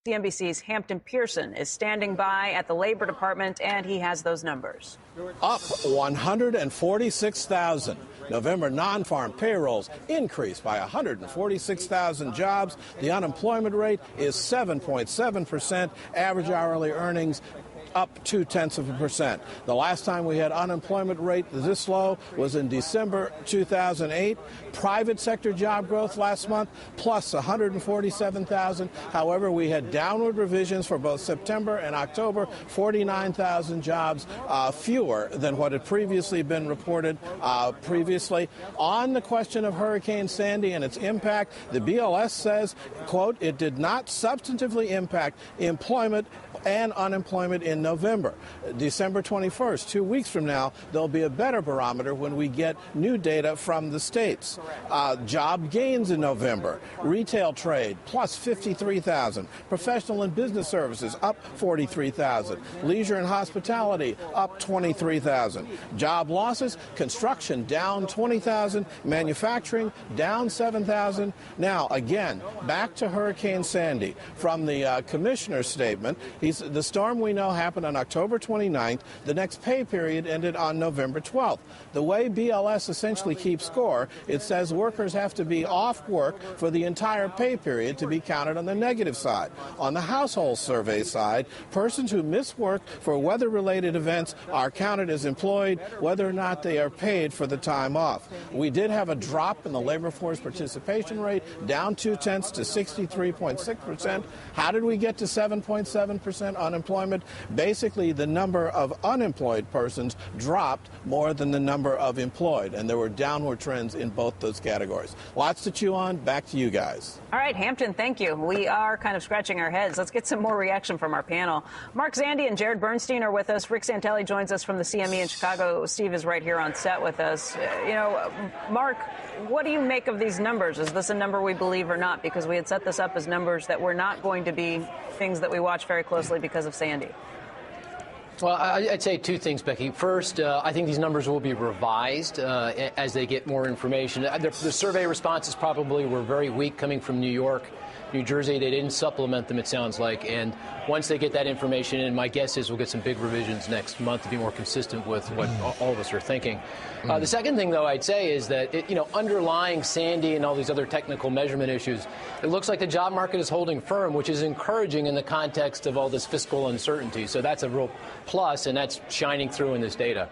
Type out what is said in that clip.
CNBC's Hampton Pearson is standing by at the Labor Department, and he has those numbers. Up 146,000. November non-farm payrolls increased by 146,000 jobs. The unemployment rate is 7.7%. Average hourly earnings up 0.2%. The last time we had unemployment rate this low was in December 2008. Private sector job growth last month plus 147,000. However, we had downward revisions for both September and October, 49,000 jobs fewer than what had previously been reported previously. On the question of Hurricane Sandy and its impact, the BLS says, quote, it did not substantively impact employment and unemployment in November. December 21st, 2 weeks from now, there'll be a better barometer when we get new data from the states. Job gains in November. Retail trade plus 53,000. Professional and business services up 43,000. Leisure and hospitality up 23,000. Job losses, construction down 20,000. Manufacturing down 7,000. Now, again, back to Hurricane Sandy. From the commissioner's statement, the storm we know happened on October 29th. The next pay period ended on November 12th. The way BLS essentially keeps score, it says workers have to be off work for the entire pay period to be counted on the negative side. On the household survey side, persons who miss work for weather-related events are counted as employed, whether or not they are paid for the time off. We did have a drop in the labor force participation rate, down 0.2 to 63.6%. How did we get to 7.7% unemployment? Basically, the number of unemployed persons dropped more than the number of employed, and there were downward trends in both those categories. Lots to chew on. Back to you guys. All right, Hampton, thank you. We are kind of scratching our heads. Let's get some more reaction from our panel. Mark Zandi and Jared Bernstein are with us. Rick Santelli joins us from the CME in Chicago. Steve is right here on set with us. Mark, what do you make of these numbers? Is this a number we believe or not? Because we had set this up as numbers that were not going to be things that we watch very closely because of Sandy. Well, I'd say two things, Becky. First, I think these numbers will be revised as they get more information. The survey responses probably were very weak coming from New York, New Jersey. They didn't supplement them, it sounds like. And once they get that information in, my guess is we'll get some big revisions next month to be more consistent with what all of us are thinking. The second thing, though, I'd say is that, underlying Sandy and all these other technical measurement issues, it looks like the job market is holding firm, which is encouraging in the context of all this fiscal uncertainty. So that's a real plus, and that's shining through in this data.